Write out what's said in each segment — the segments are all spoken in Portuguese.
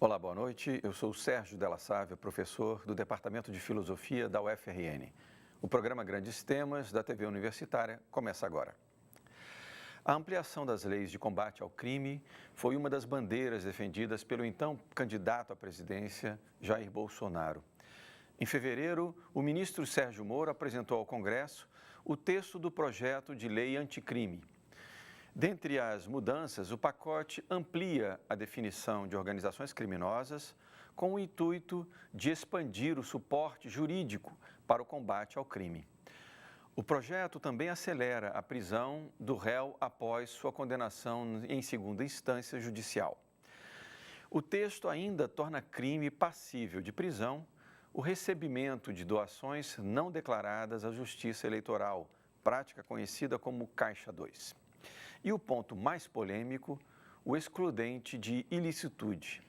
Olá, boa noite. Eu sou o Sérgio Della Sávia, professor do Departamento de Filosofia da UFRN. O programa Grandes Temas da TV Universitária começa agora. A ampliação das leis de combate ao crime foi uma das bandeiras defendidas pelo então candidato à presidência, Jair Bolsonaro. Em fevereiro, o ministro Sérgio Moro apresentou ao Congresso o texto do projeto de lei anticrime. Dentre as mudanças, o pacote amplia a definição de organizações criminosas com o intuito de expandir o suporte jurídico para o combate ao crime. O projeto também acelera a prisão do réu após sua condenação em segunda instância judicial. O texto ainda torna crime passível de prisão o recebimento de doações não declaradas à Justiça Eleitoral, prática conhecida como Caixa 2. E o ponto mais polêmico, o excludente de ilicitude.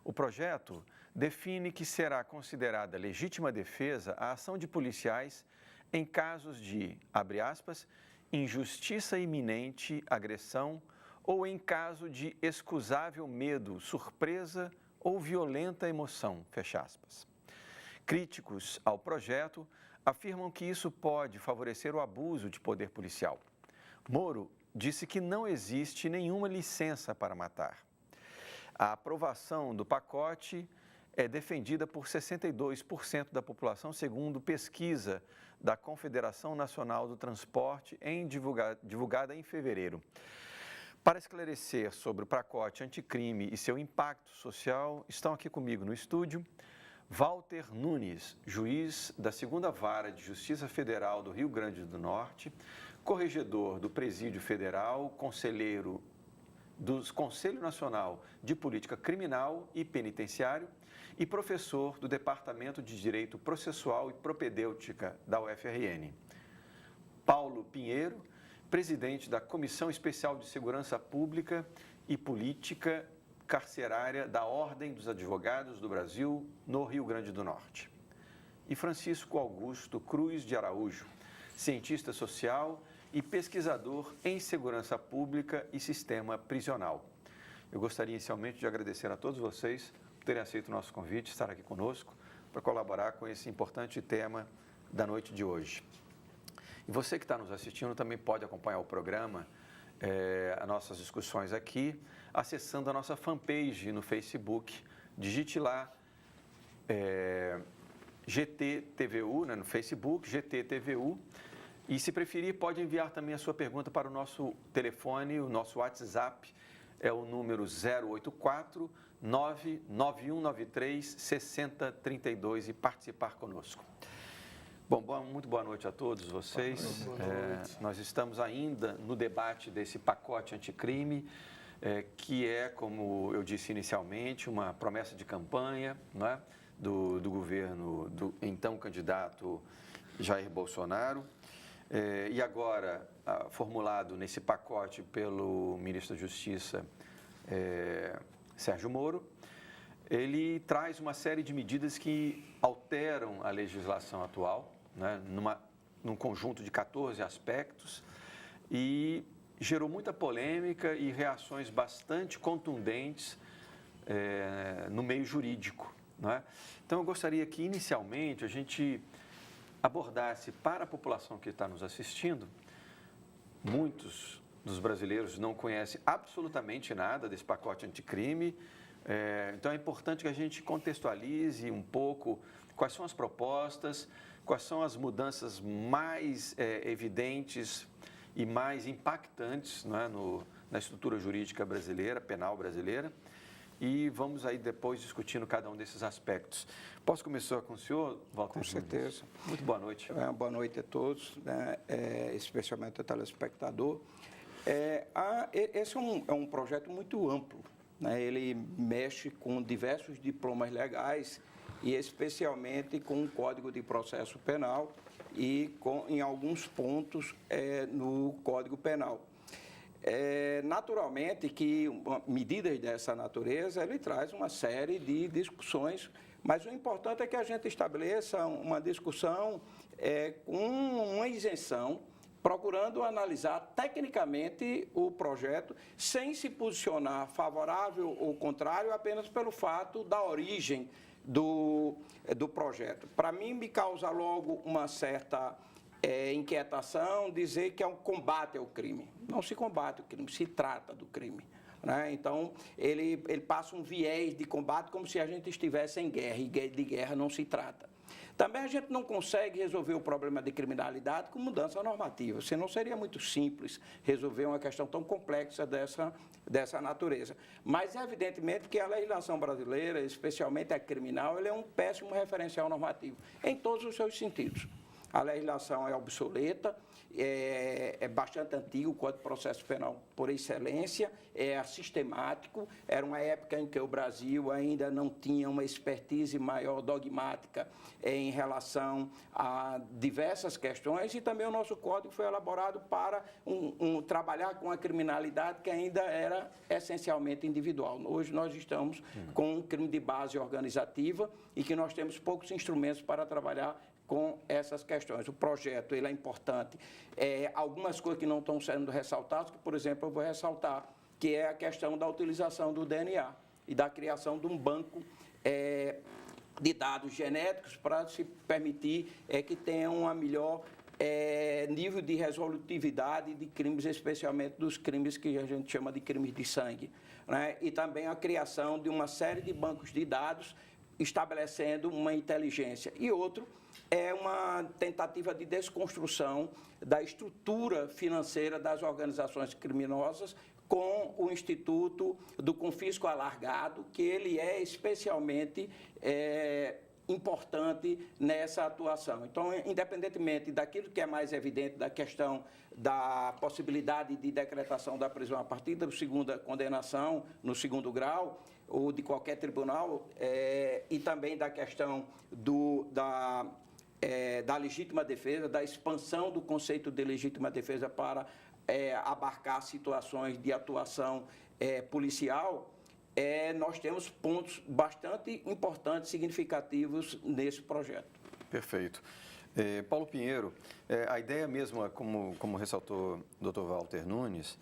O projeto define que será considerada legítima defesa a ação de policiais em casos de, abre aspas, injustiça iminente, agressão ou em caso de excusável medo, surpresa ou violenta emoção, fecha aspas. Críticos ao projeto afirmam que isso pode favorecer o abuso de poder policial. Moro disse que não existe nenhuma licença para matar. A aprovação do pacote é defendida por 62% da população, segundo pesquisa da Confederação Nacional do Transporte, divulgada em fevereiro. Para esclarecer sobre o pacote anticrime e seu impacto social, estão aqui comigo no estúdio Walter Nunes, juiz da 2ª Vara de Justiça Federal do Rio Grande do Norte, corregedor do Presídio Federal, conselheiro do Conselho Nacional de Política Criminal e Penitenciário e professor do Departamento de Direito Processual e Propedêutica da UFRN. Paulo Pinheiro, presidente da Comissão Especial de Segurança Pública e Política Carcerária da Ordem dos Advogados do Brasil, no Rio Grande do Norte. E Francisco Augusto Cruz de Araújo, cientista social e pesquisador em segurança pública e sistema prisional. Eu gostaria inicialmente de agradecer a todos vocês por terem aceito o nosso convite, estar aqui conosco para colaborar com esse importante tema da noite de hoje. E você que está nos assistindo também pode acompanhar o programa, as nossas discussões aqui, acessando a nossa fanpage no Facebook. Digite lá GTTVU, no Facebook, GTTVU. E, se preferir, pode enviar também a sua pergunta para o nosso telefone, o nosso WhatsApp, é o número 084 99193 6032 e participar conosco. Bom, muito boa noite a todos vocês. Nós estamos ainda no debate desse pacote anticrime, que é, como eu disse inicialmente, uma promessa de campanha, não é? do governo do então candidato Jair Bolsonaro. E agora, formulado nesse pacote pelo ministro da Justiça, Sérgio Moro, ele traz uma série de medidas que alteram a legislação atual, né, num conjunto de 14 aspectos, e gerou muita polêmica e reações bastante contundentes no meio jurídico, né? Então, eu gostaria que, inicialmente, a gente abordasse para a população que está nos assistindo. Muitos dos brasileiros não conhecem absolutamente nada desse pacote anticrime, então é importante que a gente contextualize um pouco quais são as propostas, quais são as mudanças mais evidentes e mais impactantes, não é, na estrutura jurídica brasileira, penal brasileira. E vamos aí depois discutindo cada um desses aspectos. Posso começar com o senhor, Walter? Com certeza. Muito boa noite. Boa noite a todos, né? Especialmente ao telespectador. Esse é um projeto muito amplo, né? Ele mexe com diversos diplomas legais e especialmente com o Código de Processo Penal e em alguns pontos no Código Penal. Naturalmente que medidas dessa natureza, ele traz uma série de discussões, mas o importante é que a gente estabeleça uma discussão com uma isenção procurando analisar tecnicamente o projeto, sem se posicionar favorável ou contrário, apenas pelo fato da origem do projeto. Para mim, me causa logo uma certa inquietação dizer que é um combate ao crime. Não se combate o crime, se trata do crime. Né? Então, ele passa um viés de combate como se a gente estivesse em guerra, e de guerra não se trata. Também a gente não consegue resolver o problema de criminalidade com mudança normativa, senão seria muito simples resolver uma questão tão complexa dessa natureza. Mas, evidentemente, que a legislação brasileira, especialmente a criminal, ela é um péssimo referencial normativo, em todos os seus sentidos. A legislação é obsoleta, é bastante antigo, o Código de Processo Penal por excelência, é sistemático. Era uma época em que o Brasil ainda não tinha uma expertise maior dogmática em relação a diversas questões, e também o nosso código foi elaborado para trabalhar com a criminalidade que ainda era essencialmente individual. Hoje nós estamos com um crime de base organizativa e que nós temos poucos instrumentos para trabalhar com essas questões. O projeto ele é importante. Algumas coisas que não estão sendo ressaltadas, que, por exemplo, eu vou ressaltar, que é a questão da utilização do DNA e da criação de um banco de dados genéticos para se permitir que tenha um melhor nível de resolutividade de crimes, especialmente dos crimes que a gente chama de crimes de sangue. Né? E também a criação de uma série de bancos de dados estabelecendo uma inteligência. E outro é uma tentativa de desconstrução da estrutura financeira das organizações criminosas com o Instituto do Confisco Alargado, que ele é especialmente importante nessa atuação. Então, independentemente daquilo que é mais evidente, da questão da possibilidade de decretação da prisão a partir da segunda condenação, no segundo grau, ou de qualquer tribunal, e também da questão da legítima defesa, da expansão do conceito de legítima defesa para abarcar situações de atuação policial, nós temos pontos bastante importantes, significativos nesse projeto. Perfeito. Paulo Pinheiro, a ideia mesmo, como ressaltou o Dr. Walter Nunes,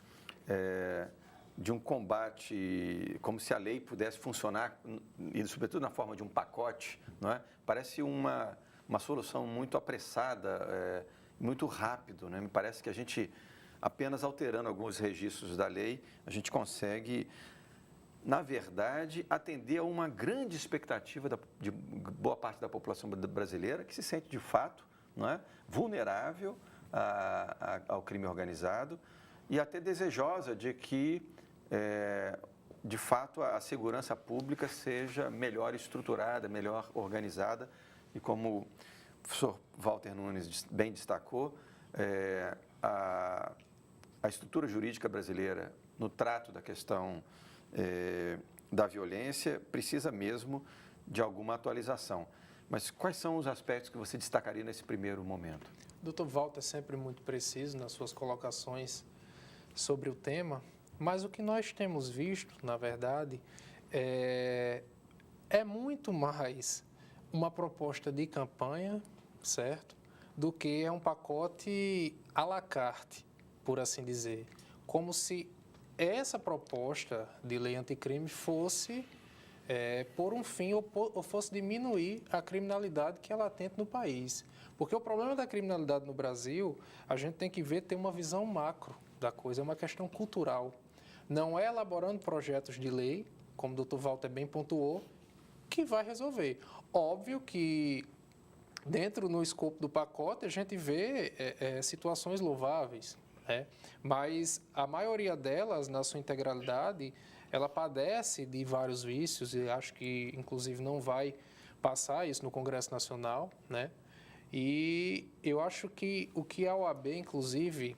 de um combate, como se a lei pudesse funcionar, e sobretudo na forma de um pacote, não é? Parece uma solução muito apressada, muito rápido, né? Me parece que a gente, apenas alterando alguns registros da lei, a gente consegue, na verdade, atender a uma grande expectativa de boa parte da população brasileira, que se sente, de fato, não é? Vulnerável ao crime organizado e até desejosa de que, de fato, a segurança pública seja melhor estruturada, melhor organizada. E como o professor Walter Nunes bem destacou, a estrutura jurídica brasileira, no trato da questão da violência, precisa mesmo de alguma atualização. Mas quais são os aspectos que você destacaria nesse primeiro momento? O Dr. Walter é sempre muito preciso nas suas colocações sobre o tema, mas o que nós temos visto, na verdade, é muito mais uma proposta de campanha, certo? Do que um pacote à la carte, por assim dizer. Como se essa proposta de lei anticrime fosse por um fim ou fosse diminuir a criminalidade que é latente no país. Porque o problema da criminalidade no Brasil, a gente tem que ter uma visão macro da coisa, é uma questão cultural. Não é elaborando projetos de lei, como o Dr. Walter bem pontuou, que vai resolver. Óbvio que dentro no escopo do pacote a gente vê situações louváveis, né? Mas a maioria delas, na sua integralidade, ela padece de vários vícios e acho que, inclusive, não vai passar isso no Congresso Nacional, né? E eu acho que o que a OAB, inclusive,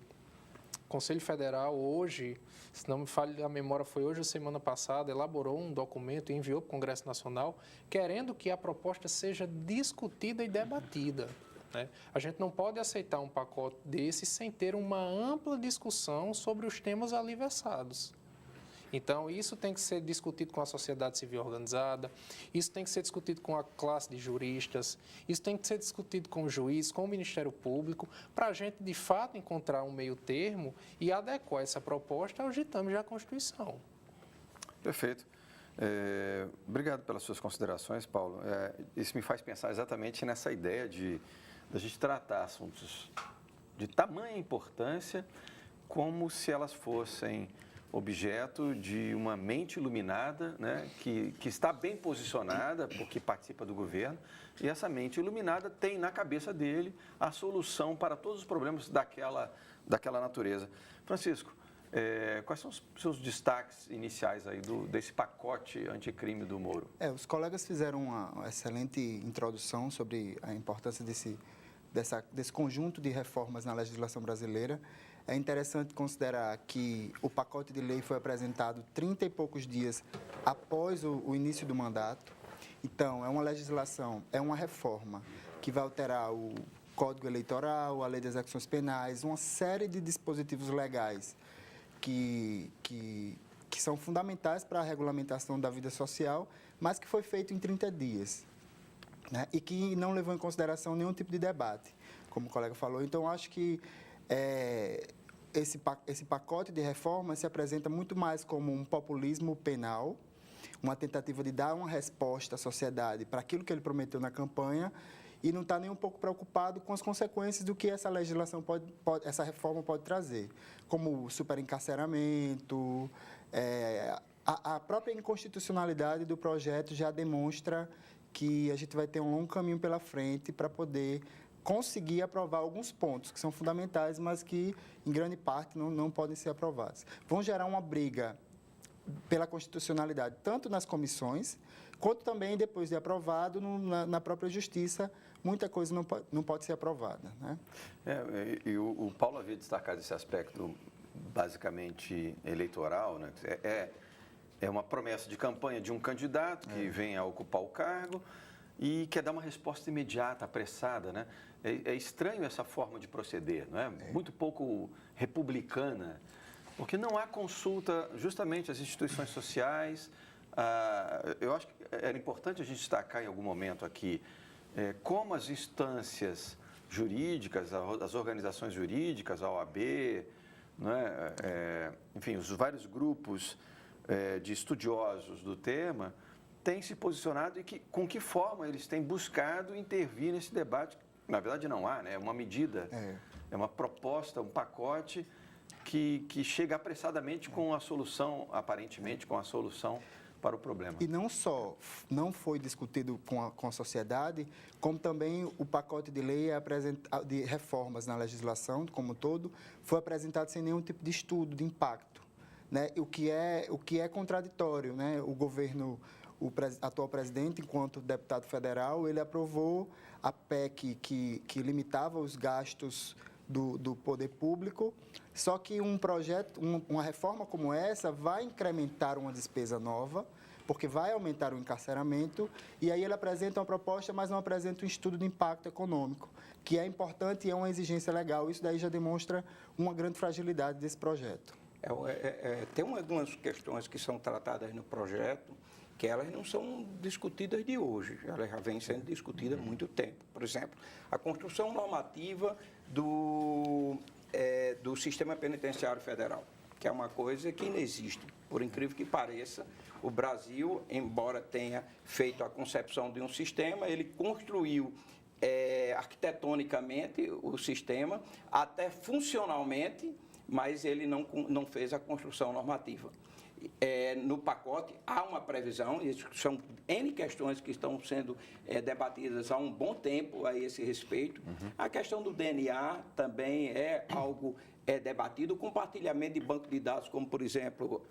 Conselho Federal hoje, se não me falha a memória, foi hoje ou semana passada, elaborou um documento e enviou para o Congresso Nacional, querendo que a proposta seja discutida e debatida, né? A gente não pode aceitar um pacote desse sem ter uma ampla discussão sobre os temas ali versados. Então, isso tem que ser discutido com a sociedade civil organizada, isso tem que ser discutido com a classe de juristas, isso tem que ser discutido com o juiz, com o Ministério Público, para a gente, de fato, encontrar um meio termo e adequar essa proposta aos ditames da Constituição. Perfeito. Obrigado pelas suas considerações, Paulo. Isso me faz pensar exatamente nessa ideia de a gente tratar assuntos de tamanha importância como se elas fossem objeto de uma mente iluminada, né, que está bem posicionada, porque participa do governo, e essa mente iluminada tem na cabeça dele a solução para todos os problemas daquela natureza. Francisco, quais são os seus destaques iniciais aí desse pacote anticrime do Moro? Os colegas fizeram uma excelente introdução sobre a importância desse conjunto de reformas na legislação brasileira. É interessante considerar que o pacote de lei foi apresentado 30 e poucos dias após o início do mandato. Então, é uma legislação, é uma reforma que vai alterar o Código Eleitoral, a Lei das Execuções Penais, uma série de dispositivos legais que são fundamentais para a regulamentação da vida social, mas que foi feito em 30 dias, né? E que não levou em consideração nenhum tipo de debate, como o colega falou. Então, acho que esse pacote de reformas se apresenta muito mais como um populismo penal, uma tentativa de dar uma resposta à sociedade para aquilo que ele prometeu na campanha, e não está nem um pouco preocupado com as consequências do que essa legislação essa reforma pode trazer, como superencarceramento. A própria inconstitucionalidade do projeto já demonstra que a gente vai ter um longo caminho pela frente para poder conseguir aprovar alguns pontos que são fundamentais, mas que, em grande parte, não podem ser aprovados. Vão gerar uma briga pela constitucionalidade, tanto nas comissões, quanto também, depois de aprovado, na própria Justiça, muita coisa não pode ser aprovada, né? E o Paulo havia destacado esse aspecto basicamente eleitoral, né? É uma promessa de campanha de um candidato que vem a ocupar o cargo e quer dar uma resposta imediata, apressada, né? É estranho essa forma de proceder, não é? Muito pouco republicana, porque não há consulta justamente às instituições sociais. Eu acho que era importante a gente destacar em algum momento aqui como as instâncias jurídicas, as organizações jurídicas, a OAB, né? Enfim, os vários grupos de estudiosos do tema têm se posicionado e com que forma eles têm buscado intervir nesse debate. Na verdade, não há, né? É uma medida, é uma proposta, um pacote que chega apressadamente com a solução, aparentemente, com a solução para o problema. E não só não foi discutido com a sociedade, como também o pacote de lei de reformas na legislação, como um todo, foi apresentado sem nenhum tipo de estudo de impacto, né? O que é contraditório, né? O governo, o atual presidente, enquanto deputado federal, ele aprovou a PEC que limitava os gastos do poder público, só que uma reforma como essa vai incrementar uma despesa nova, porque vai aumentar o encarceramento, e aí ele apresenta uma proposta, mas não apresenta um estudo de impacto econômico, que é importante e é uma exigência legal. Isso daí já demonstra uma grande fragilidade desse projeto. Tem algumas questões que são tratadas no projeto que elas não são discutidas de hoje, elas já vêm sendo discutidas há muito tempo. Por exemplo, a construção normativa do Sistema Penitenciário Federal, que é uma coisa que não existe. Por incrível que pareça, o Brasil, embora tenha feito a concepção de um sistema, ele construiu arquitetonicamente o sistema, até funcionalmente, mas ele não fez a construção normativa. No pacote há uma previsão, e são N questões que estão sendo debatidas há um bom tempo a esse respeito. A questão do DNA também é algo debatido, o compartilhamento de banco de dados, como, por exemplo,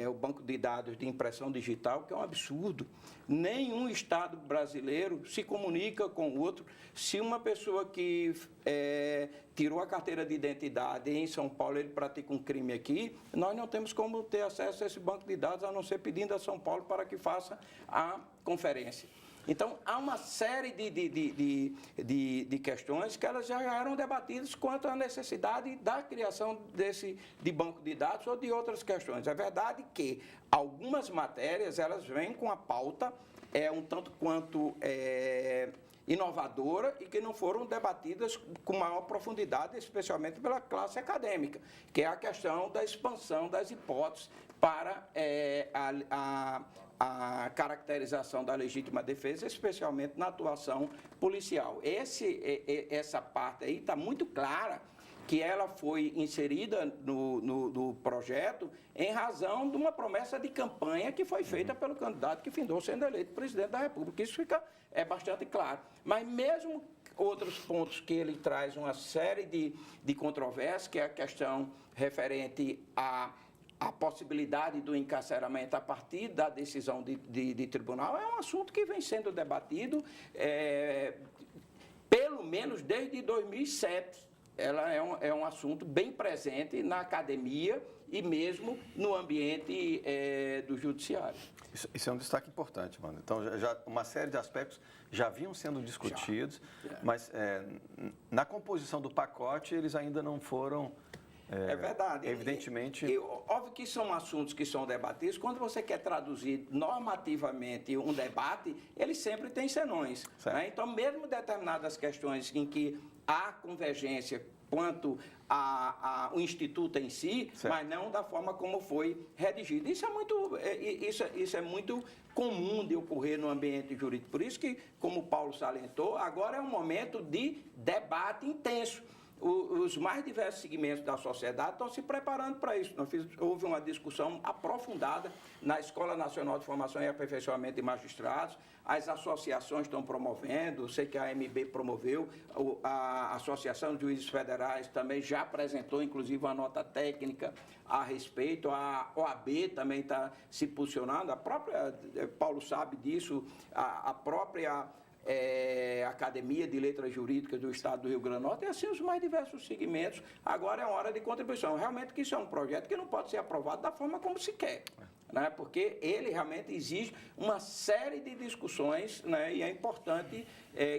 o banco de dados de impressão digital, que é um absurdo. Nenhum Estado brasileiro se comunica com o outro. Se uma pessoa que tirou a carteira de identidade em São Paulo, ele pratica um crime aqui, nós não temos como ter acesso a esse banco de dados, a não ser pedindo a São Paulo para que faça a conferência. Então, há uma série de questões que elas já eram debatidas quanto à necessidade da criação de banco de dados ou de outras questões. É verdade que algumas matérias, elas vêm com a pauta um tanto quanto inovadora e que não foram debatidas com maior profundidade, especialmente pela classe acadêmica, que é a questão da expansão das hipóteses para a caracterização da legítima defesa, especialmente na atuação policial. Essa parte aí está muito clara, que ela foi inserida no projeto em razão de uma promessa de campanha que foi feita pelo candidato que findou sendo eleito presidente da República. Isso é bastante claro. Mas mesmo outros pontos que ele traz uma série de controvérsias, que é a questão referente à possibilidade do encarceramento a partir da decisão de tribunal, é um assunto que vem sendo debatido pelo menos desde 2007. Ela é um assunto bem presente na academia e mesmo no ambiente do judiciário. Isso é um destaque importante, mano. Então, já uma série de aspectos já vinham sendo discutidos, mas na composição do pacote eles ainda não foram... É verdade. Evidentemente... Óbvio que são assuntos que são debatidos. Quando você quer traduzir normativamente um debate, ele sempre tem senões. Né? Então, mesmo determinadas questões em que há convergência quanto ao Instituto em si, mas não da forma como foi redigido. Isso é muito comum de ocorrer no ambiente jurídico. Por isso que, como o Paulo salientou, agora é um momento de debate intenso. Os mais diversos segmentos da sociedade estão se preparando para isso. Houve uma discussão aprofundada na Escola Nacional de Formação e Aperfeiçoamento de Magistrados, as associações estão promovendo, sei que a AMB promoveu, a Associação de Juízes Federais também já apresentou, inclusive, uma nota técnica a respeito, a OAB também está se posicionando, a própria, Paulo sabe disso, a própria... Academia de Letras Jurídicas do Estado do Rio Grande do Norte, e assim os mais diversos segmentos. Agora é hora de contribuição. Realmente que isso é um projeto que não pode ser aprovado da forma como se quer, né? Porque ele realmente exige uma série de discussões, né? E é importante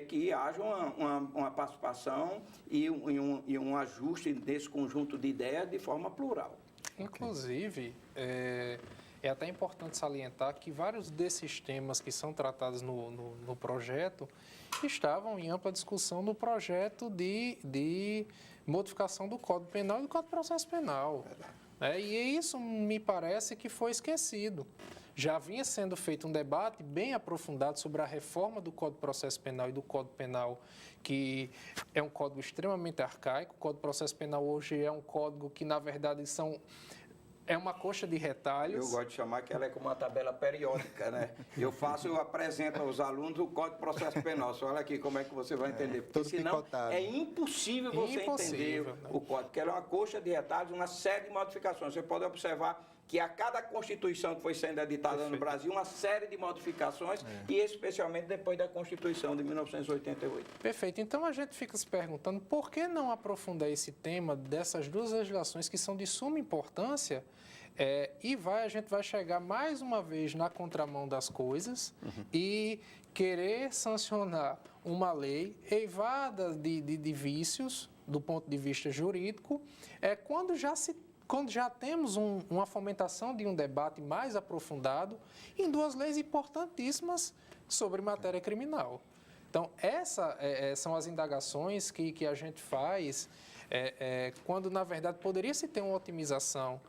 que haja uma participação e um ajuste desse conjunto de ideias de forma plural. Inclusive, é até importante salientar que vários desses temas que são tratados no projeto estavam em ampla discussão no projeto de modificação do Código Penal e do Código de Processo Penal. E isso me parece que foi esquecido. Já vinha sendo feito um debate bem aprofundado sobre a reforma do Código de Processo Penal e do Código Penal, que é um código extremamente arcaico. O Código de Processo Penal hoje é um código que, na verdade, é uma coxa de retalhos. Eu gosto de chamar que ela é como uma tabela periódica, né? Eu apresento aos alunos o Código de Processo Penal. Só olha aqui como é que você vai entender. Porque senão picotado. É impossível você entender, né, o código, que ela é uma coxa de retalhos, uma série de modificações. Você pode observar que a cada Constituição que foi sendo editada no Brasil, uma série de modificações, e especialmente depois da Constituição de 1988. Perfeito. Então a gente fica se perguntando por que não aprofundar esse tema dessas duas legislações que são de suma importância, a gente vai chegar mais uma vez na contramão das coisas e querer sancionar uma lei eivada de vícios do ponto de vista jurídico, quando já temos uma fomentação de um debate mais aprofundado em duas leis importantíssimas sobre matéria criminal. Então, essas são as indagações que a gente faz quando, na verdade, poderia-se ter uma otimização.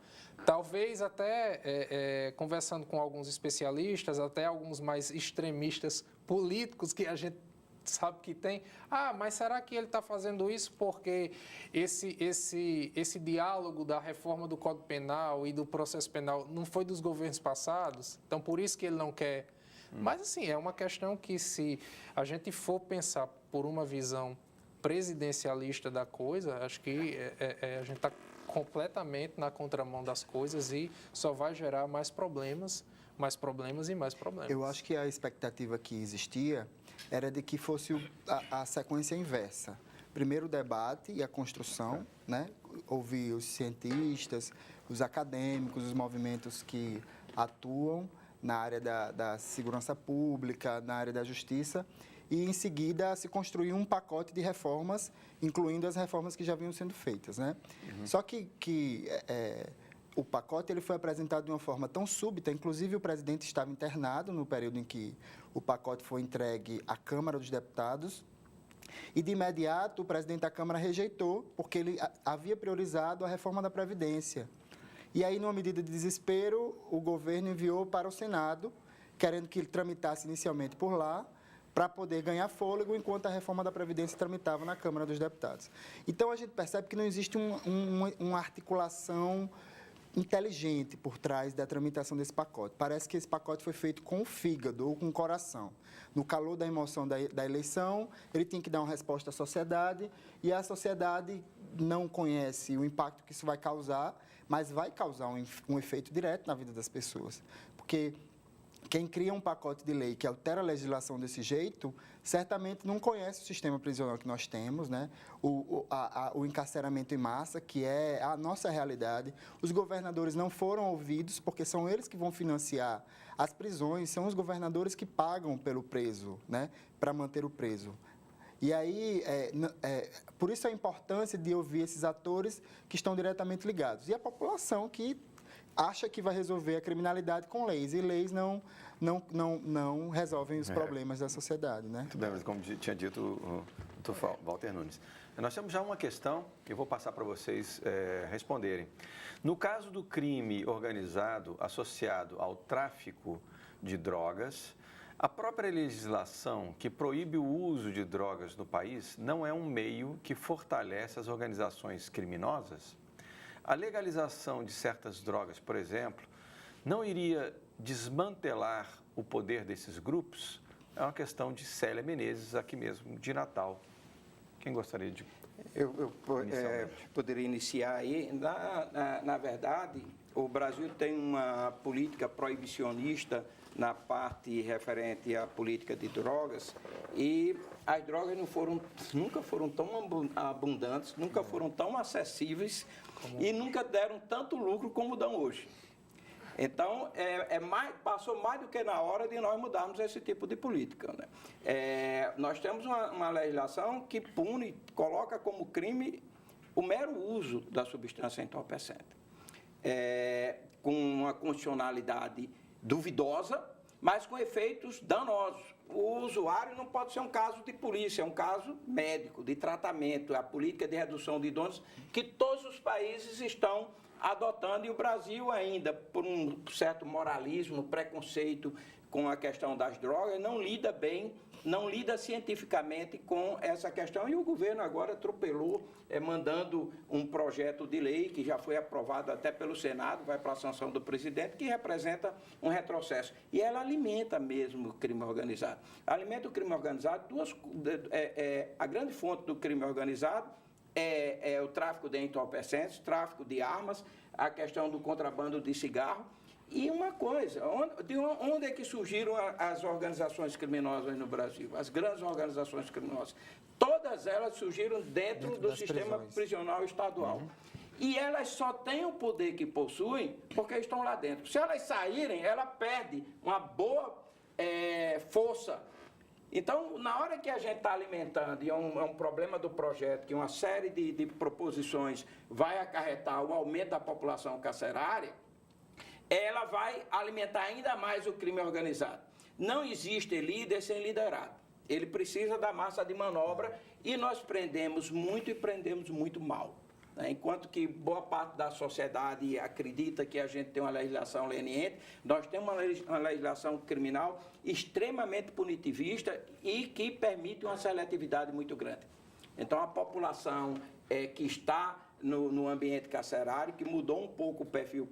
Talvez até conversando com alguns especialistas, até alguns mais extremistas políticos que a gente sabe que tem. Mas será que ele está fazendo isso porque esse diálogo da reforma do Código Penal e do processo penal não foi dos governos passados? Então, por isso que ele não quer. Mas, assim, é uma questão que, se a gente for pensar por uma visão presidencialista da coisa, acho que a gente está completamente na contramão das coisas e só vai gerar mais problemas e mais problemas. Eu acho que a expectativa que existia era de que fosse a sequência inversa. Primeiro o debate e a construção, né? Ouvir os cientistas, os acadêmicos, os movimentos que atuam na área da segurança pública, na área da justiça, e em seguida se construiu um pacote de reformas, incluindo as reformas que já vinham sendo feitas, né? Só que o pacote ele foi apresentado de uma forma tão súbita, inclusive o presidente estava internado no período em que o pacote foi entregue à Câmara dos Deputados, e de imediato o presidente da Câmara rejeitou, porque ele havia priorizado a reforma da Previdência. E aí, numa medida de desespero, o governo enviou para o Senado, querendo que ele tramitasse inicialmente por lá, para poder ganhar fôlego, enquanto a reforma da Previdência tramitava na Câmara dos Deputados. Então, a gente percebe que não existe uma articulação inteligente por trás da tramitação desse pacote. Parece que esse pacote foi feito com o fígado ou com o coração. No calor da emoção da eleição, ele tinha que dar uma resposta à sociedade, e a sociedade não conhece o impacto que isso vai causar, mas vai causar um efeito direto na vida das pessoas. Porque quem cria um pacote de lei que altera a legislação desse jeito, certamente não conhece o sistema prisional que nós temos, né? O encarceramento em massa, que é a nossa realidade. Os governadores não foram ouvidos, porque são eles que vão financiar as prisões, são os governadores que pagam pelo preso, né? Para manter o preso. E aí, por isso a importância de ouvir esses atores que estão diretamente ligados. E a população que acha que vai resolver a criminalidade com leis, e leis não resolvem os problemas da sociedade, né? Muito bem, mas como tinha dito o doutor Walter Nunes. Nós temos já uma questão que eu vou passar para vocês responderem. No caso do crime organizado associado ao tráfico de drogas, a própria legislação que proíbe o uso de drogas no país não é um meio que fortalece as organizações criminosas? A legalização de certas drogas, por exemplo, não iria desmantelar o poder desses grupos? É uma questão de Célia Menezes, aqui mesmo, de Natal. Quem gostaria de poderia iniciar aí. Na verdade, o Brasil tem uma política proibicionista na parte referente à política de drogas, e as drogas nunca foram tão abundantes, nunca foram tão acessíveis e nunca deram tanto lucro como dão hoje. Então, passou mais do que na hora de nós mudarmos esse tipo de política, né? Nós temos uma legislação que pune, coloca como crime o mero uso da substância entorpecente, com uma constitucionalidade duvidosa, mas com efeitos danosos. O usuário não pode ser um caso de polícia, é um caso médico, de tratamento, a política de redução de danos que todos os países estão adotando, e o Brasil ainda, por um certo moralismo, preconceito com a questão das drogas, não lida bem, não lida cientificamente com essa questão, e o governo agora atropelou, mandando um projeto de lei que já foi aprovado até pelo Senado, vai para a sanção do presidente, que representa um retrocesso. E ela alimenta mesmo o crime organizado. Alimenta o crime organizado, a grande fonte do crime organizado é o tráfico de entorpecentes, tráfico de armas, a questão do contrabando de cigarro. E uma coisa, onde é que surgiram as organizações criminosas no Brasil? As grandes organizações criminosas. Todas elas surgiram dentro do sistema prisional estadual. E elas só têm o poder que possuem porque estão lá dentro. Se elas saírem, ela perde uma boa força. Então, na hora que a gente está alimentando, e é um problema do projeto, que uma série de proposições vai acarretar o aumento da população carcerária, ela vai alimentar ainda mais o crime organizado. Não existe líder sem liderado. Ele precisa da massa de manobra, e nós prendemos muito e prendemos muito mal. Enquanto que boa parte da sociedade acredita que a gente tem uma legislação leniente, nós temos uma legislação criminal extremamente punitivista e que permite uma seletividade muito grande. Então, a população que está no ambiente carcerário, que mudou um pouco o perfil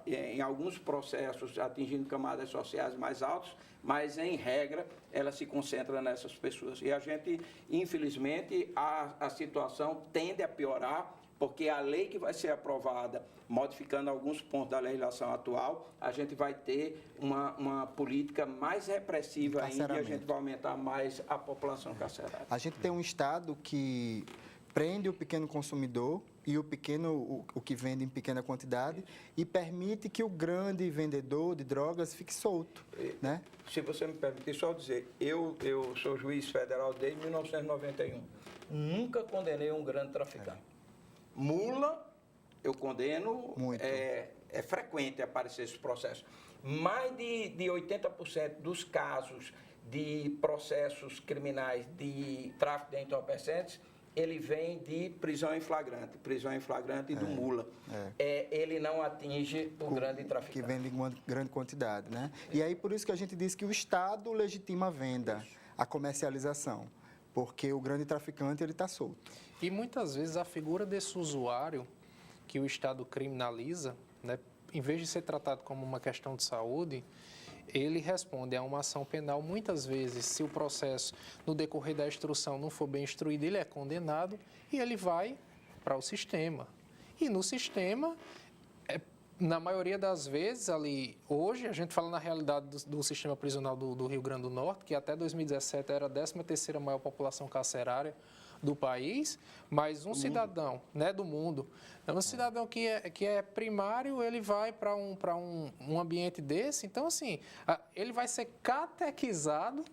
em alguns processos, atingindo camadas sociais mais altas, mas, em regra, ela se concentra nessas pessoas. E a gente, infelizmente, a situação tende a piorar, porque a lei que vai ser aprovada, modificando alguns pontos da legislação atual, a gente vai ter uma política mais repressiva ainda, e a gente vai aumentar mais a população carcerária. A gente tem um Estado que prende o pequeno consumidor e o que vende em pequena quantidade e permite que o grande vendedor de drogas fique solto, né? Se você me permitir só dizer, eu sou juiz federal desde 1991. Nunca condenei um grande traficante. Mula, eu condeno, Muito. É frequente aparecer esse processo. Mais de 80% dos casos de processos criminais de tráfico de entorpecentes, ele vem de prisão em flagrante do mula. Ele não atinge o grande traficante. Que vende em uma grande quantidade, né? E aí, por isso que a gente diz que o Estado legitima a venda, a comercialização, porque o grande traficante, ele está solto. E muitas vezes a figura desse usuário que o Estado criminaliza, né, em vez de ser tratado como uma questão de saúde, ele responde a uma ação penal. Muitas vezes, se o processo, no decorrer da instrução, não for bem instruído, ele é condenado e ele vai para o sistema. E no sistema, na maioria das vezes, ali, hoje, a gente fala na realidade do sistema prisional do Rio Grande do Norte, que até 2017 era a 13ª maior população carcerária do país, mas um cidadão, né, do mundo, um cidadão que é primário, ele vai para um ambiente desse, então, assim, ele vai ser catequizado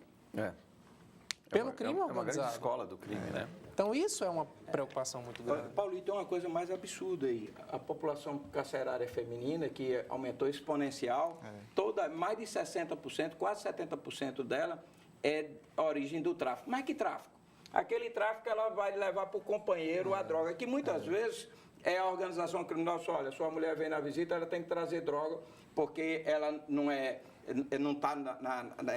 pelo crime organizado. É uma grande escola do crime, né? Então, isso é uma preocupação muito grande. Paulo, tem uma coisa mais absurda aí. A população carcerária feminina, que aumentou exponencial, mais de 60%, quase 70% dela é a origem do tráfico. Mas que tráfico? Aquele tráfico ela vai levar para o companheiro a droga, que muitas vezes é a organização criminosa. Olha, sua mulher vem na visita, ela tem que trazer droga, porque ela não está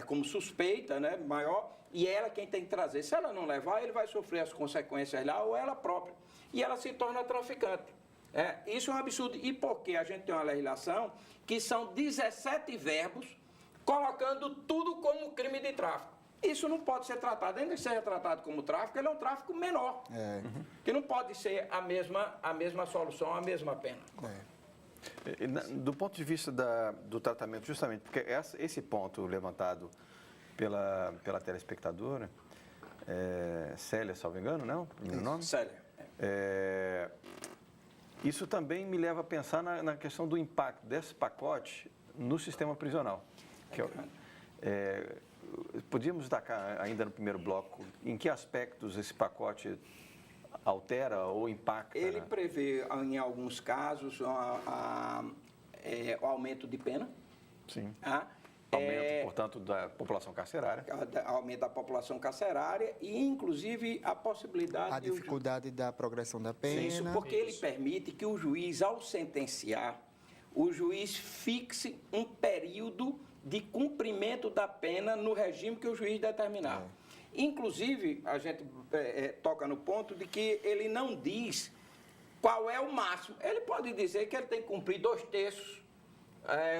como suspeita, né, maior, e é ela quem tem que trazer. Se ela não levar, ele vai sofrer as consequências lá, ou ela própria, e ela se torna traficante. Isso é um absurdo. E porque a gente tem uma legislação que são 17 verbos colocando tudo como crime de tráfico. Isso não pode ser tratado, ainda que seja tratado como tráfico, ele é um tráfico menor, que não pode ser a mesma solução, a mesma pena. Do ponto de vista do tratamento, justamente, porque esse ponto levantado pela telespectadora, Célia, salvo engano, não? Meu nome? Célia. Isso também me leva a pensar na questão do impacto desse pacote no sistema prisional. Podíamos destacar ainda no primeiro bloco em que aspectos esse pacote altera ou impacta? Ele prevê, em alguns casos, o aumento de pena. Sim. Aumento, portanto, da população carcerária. Aumento da população carcerária e, inclusive, a possibilidade... A dificuldade da progressão da pena. Isso, porque ele permite que o juiz, ao sentenciar, o juiz fixe um período de cumprimento da pena no regime que o juiz determinar. Inclusive, a gente toca no ponto de que ele não diz qual é o máximo. Ele pode dizer que ele tem que cumprir 2/3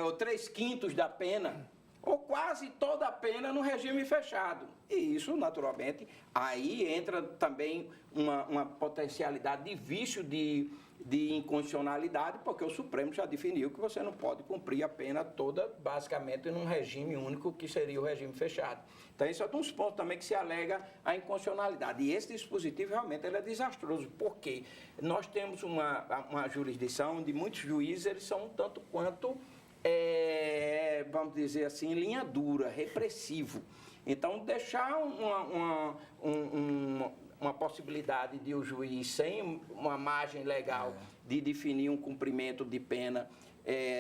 ou 3/5 da pena, ou quase toda a pena no regime fechado. E isso, naturalmente, aí entra também uma potencialidade de vício de inconstitucionalidade, porque o Supremo já definiu que você não pode cumprir a pena toda, basicamente, num regime único, que seria o regime fechado. Então, esse é um dos pontos também que se alega a inconstitucionalidade. E esse dispositivo, realmente, ele é desastroso, porque nós temos uma jurisdição onde muitos juízes, eles são um tanto quanto, vamos dizer assim, linha dura, repressivo. Então, deixar uma possibilidade de o juiz, sem uma margem legal de definir um cumprimento de pena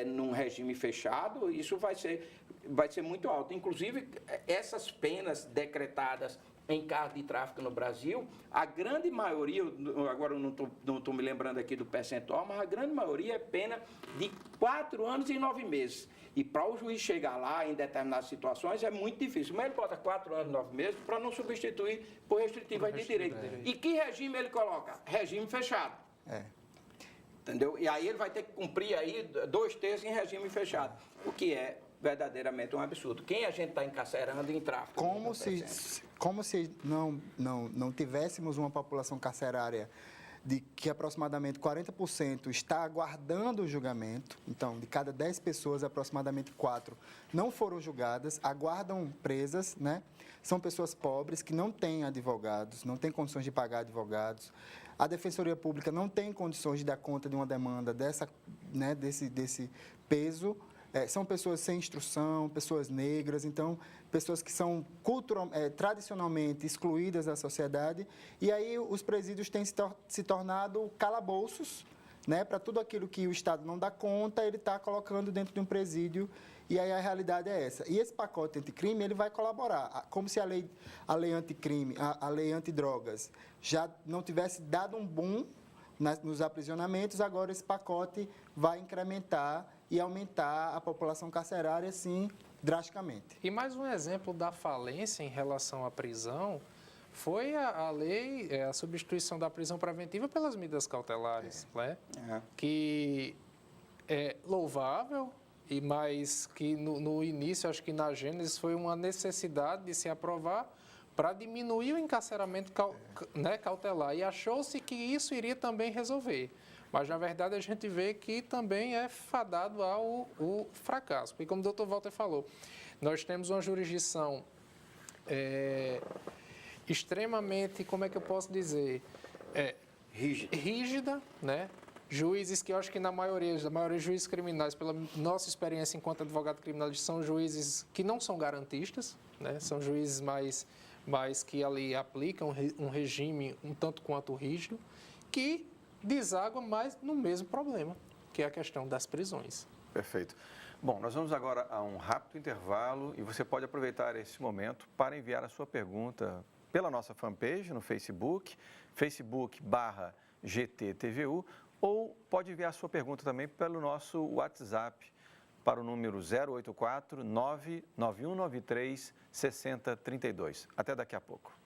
num regime fechado, isso vai ser muito alto. Inclusive, essas penas decretadas em caso de tráfico no Brasil, a grande maioria, agora eu não estou me lembrando aqui do percentual, mas a grande maioria é pena de 4 anos e 9 meses. E para o juiz chegar lá em determinadas situações é muito difícil. Mas ele bota 4 anos e 9 meses para não substituir por restritivas de direito. E que regime ele coloca? Regime fechado. Entendeu? E aí ele vai ter que cumprir aí 2/3 em regime fechado. O que é verdadeiramente um absurdo. Quem a gente está encarcerando em tráfico? Como se não tivéssemos uma população carcerária de que aproximadamente 40% está aguardando o julgamento. Então, de cada 10 pessoas, aproximadamente 4 não foram julgadas, aguardam presas, né? São pessoas pobres que não têm advogados, não têm condições de pagar advogados. A Defensoria Pública não tem condições de dar conta de uma demanda desse peso. São pessoas sem instrução, pessoas negras, então, pessoas que são tradicionalmente excluídas da sociedade. E aí os presídios têm se tornado calabouços, para tudo aquilo que o Estado não dá conta, ele está colocando dentro de um presídio, e aí a realidade é essa. E esse pacote anticrime, ele vai colaborar, como se a lei anticrime, a lei antidrogas, já não tivesse dado um boom nos aprisionamentos, agora esse pacote vai incrementar e aumentar a população carcerária, assim, drasticamente. E mais um exemplo da falência em relação à prisão foi a lei, a substituição da prisão preventiva pelas medidas cautelares, que é louvável, mas que no início, acho que na Gênesis, foi uma necessidade de se aprovar para diminuir o encarceramento cautelar. E achou-se que isso iria também resolver. Mas, na verdade, a gente vê que também é fadado ao fracasso. Porque, como o doutor Walter falou, nós temos uma jurisdição extremamente, como é que eu posso dizer? Rígida, Juízes que eu acho que a maioria dos juízes criminais, pela nossa experiência enquanto advogado criminalista, são juízes que não são garantistas, São juízes mais que ali aplicam um regime um tanto quanto rígido, que deságua mais no mesmo problema, que é a questão das prisões. Perfeito. Bom, nós vamos agora a um rápido intervalo e você pode aproveitar esse momento para enviar a sua pergunta pela nossa fanpage no Facebook, facebook.com/GTTVU, ou pode enviar a sua pergunta também pelo nosso WhatsApp para o número 084 99193 6032. Até daqui a pouco.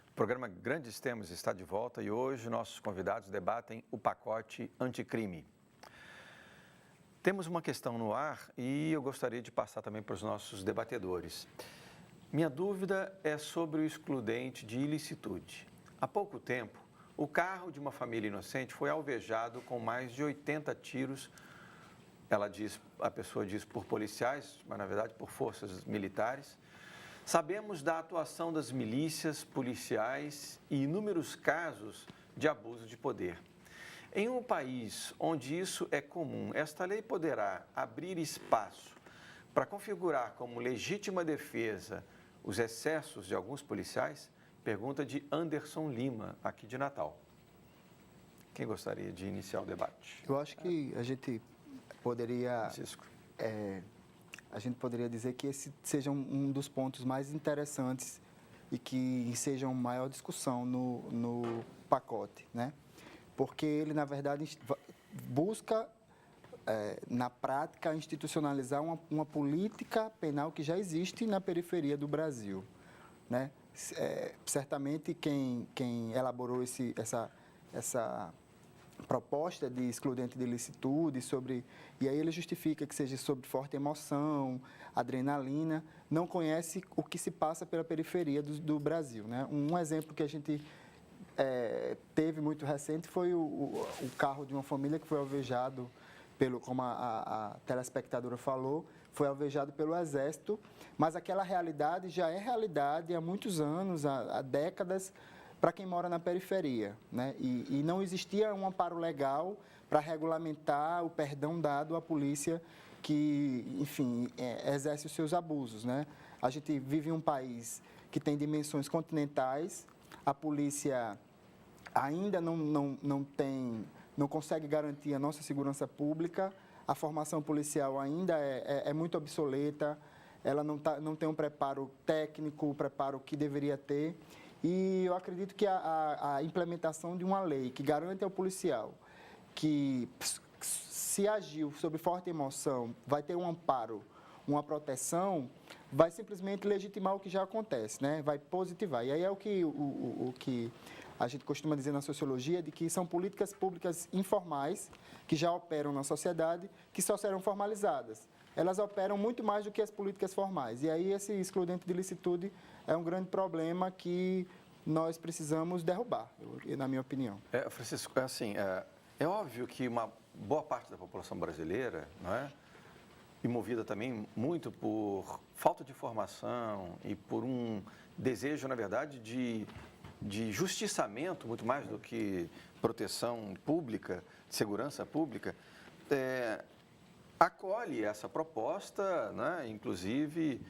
O programa Grandes Temas está de volta e hoje nossos convidados debatem o pacote anticrime. Temos uma questão no ar e eu gostaria de passar também para os nossos debatedores. Minha dúvida é sobre o excludente de ilicitude. Há pouco tempo, o carro de uma família inocente foi alvejado com mais de 80 tiros, a pessoa diz por policiais, mas na verdade por forças militares. Sabemos da atuação das milícias policiais e inúmeros casos de abuso de poder. Em um país onde isso é comum, esta lei poderá abrir espaço para configurar como legítima defesa os excessos de alguns policiais? Pergunta de Anderson Lima, aqui de Natal. Quem gostaria de iniciar o debate? Eu acho que a gente poderia a gente poderia dizer que esse seja um dos pontos mais interessantes e que sejam maior discussão no pacote, né? Porque ele, na verdade, busca, na prática, institucionalizar uma política penal que já existe na periferia do Brasil, né? Certamente, quem elaborou essa proposta de excludente de ilicitude, e aí ele justifica que seja sobre forte emoção, adrenalina, não conhece o que se passa pela periferia do Brasil, né? Um exemplo que a gente teve muito recente foi o carro de uma família que foi alvejado, como a telespectadora falou, foi alvejado pelo Exército, mas aquela realidade já é realidade há muitos anos, há décadas, para quem mora na periferia, né? E não existia um amparo legal para regulamentar o perdão dado à polícia que, enfim, exerce os seus abusos, né? A gente vive em um país que tem dimensões continentais, a polícia ainda não consegue garantir a nossa segurança pública, a formação policial ainda é muito obsoleta, ela não tem um preparo técnico, o preparo que deveria ter. E eu acredito que a implementação de uma lei que garante ao policial que, se agiu sob forte emoção, vai ter um amparo, uma proteção, vai simplesmente legitimar o que já acontece, né? Vai positivar. E aí é o que a gente costuma dizer na sociologia, de que são políticas públicas informais que já operam na sociedade, que só serão formalizadas. Elas operam muito mais do que as políticas formais. E aí esse excludente de ilicitude é um grande problema que nós precisamos derrubar, na minha opinião. Francisco, é óbvio que uma boa parte da população brasileira, não é? E movida também muito por falta de informação e por um desejo, na verdade, de justiçamento, muito mais do que proteção pública, segurança pública, acolhe essa proposta, né? Inclusive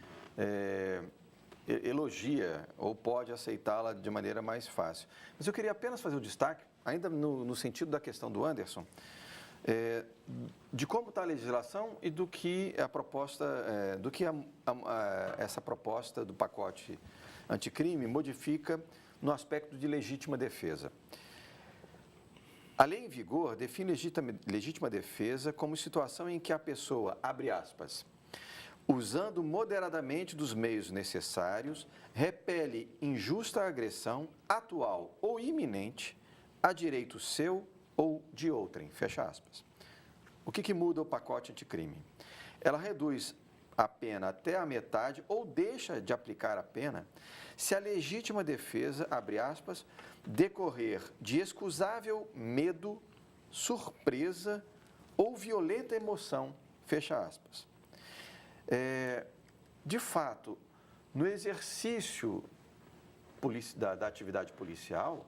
elogia ou pode aceitá-la de maneira mais fácil. Mas eu queria apenas fazer o destaque, ainda no sentido da questão do Anderson, de como está a legislação e do que a proposta, essa proposta do pacote anticrime modifica no aspecto de legítima defesa. A lei em vigor define legítima defesa como situação em que a pessoa, abre aspas, usando moderadamente dos meios necessários, repele injusta agressão atual ou iminente a direito seu ou de outrem, fecha aspas. O que muda o pacote anticrime? Ela reduz a pena até a metade ou deixa de aplicar a pena se a legítima defesa, abre aspas, decorrer de excusável medo, surpresa ou violenta emoção, fecha aspas. De fato, no exercício da atividade policial,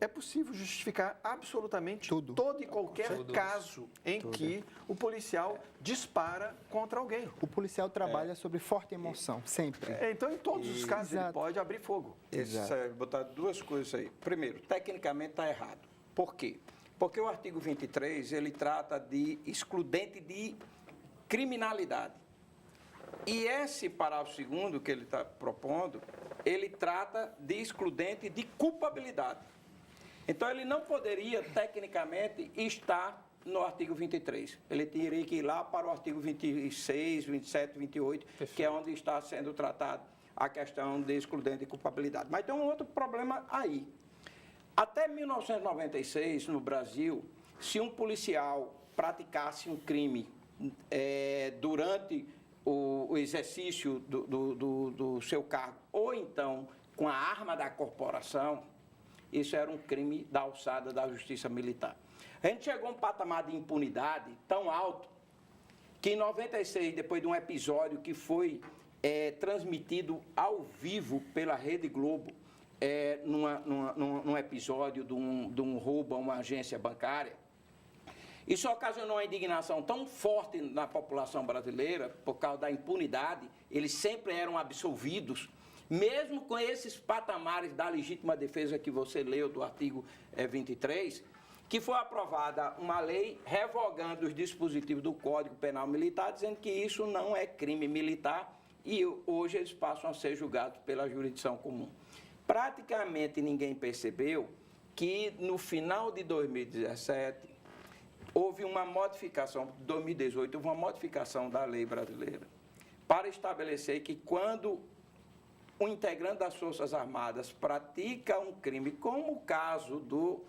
é possível justificar absolutamente todo e qualquer caso em que o policial dispara contra alguém. O policial trabalha sobre forte emoção, sempre. Então, em todos os casos, ele pode abrir fogo. Vou botar duas coisas aí. Primeiro, tecnicamente está errado. Por quê? Porque o artigo 23, ele trata de excludente de criminalidade. E esse parágrafo segundo que ele está propondo, ele trata de excludente de culpabilidade. Então, ele não poderia, tecnicamente, estar no artigo 23. Ele teria que ir lá para o artigo 26, 27, 28, perfeito, que é onde está sendo tratado a questão de excludente de culpabilidade. Mas tem um outro problema aí. Até 1996, no Brasil, se um policial praticasse um crime durante o exercício do seu cargo, ou então com a arma da corporação, isso era um crime da alçada da justiça militar. A gente chegou a um patamar de impunidade tão alto que em 96, depois de um episódio que foi transmitido ao vivo pela Rede Globo, num episódio de um roubo a uma agência bancária, isso ocasionou uma indignação tão forte na população brasileira, por causa da impunidade, eles sempre eram absolvidos, mesmo com esses patamares da legítima defesa que você leu do artigo 23, que foi aprovada uma lei revogando os dispositivos do Código Penal Militar, dizendo que isso não é crime militar e hoje eles passam a ser julgados pela jurisdição comum. Praticamente ninguém percebeu que no final de 2017 houve uma modificação, 2018 houve uma modificação da lei brasileira para estabelecer que quando um integrante das Forças Armadas pratica um crime, como o caso do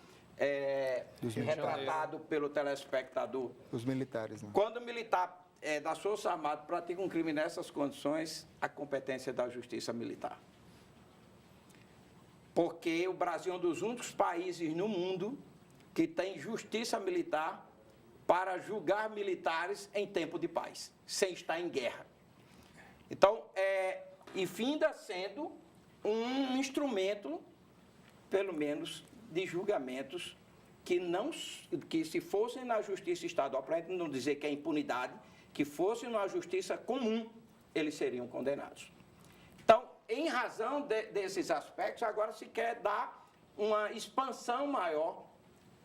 retratado pelo telespectador. Os militares, né? Quando o militar das Forças Armadas pratica um crime nessas condições, a competência é da Justiça Militar. Porque o Brasil é um dos únicos países no mundo que tem justiça militar para julgar militares em tempo de paz, sem estar em guerra. Então, e finda sendo um instrumento, pelo menos, de julgamentos que se fossem na justiça estadual, para a gente não dizer que é impunidade, que fossem na justiça comum, eles seriam condenados. Então, em razão desses aspectos, agora se quer dar uma expansão maior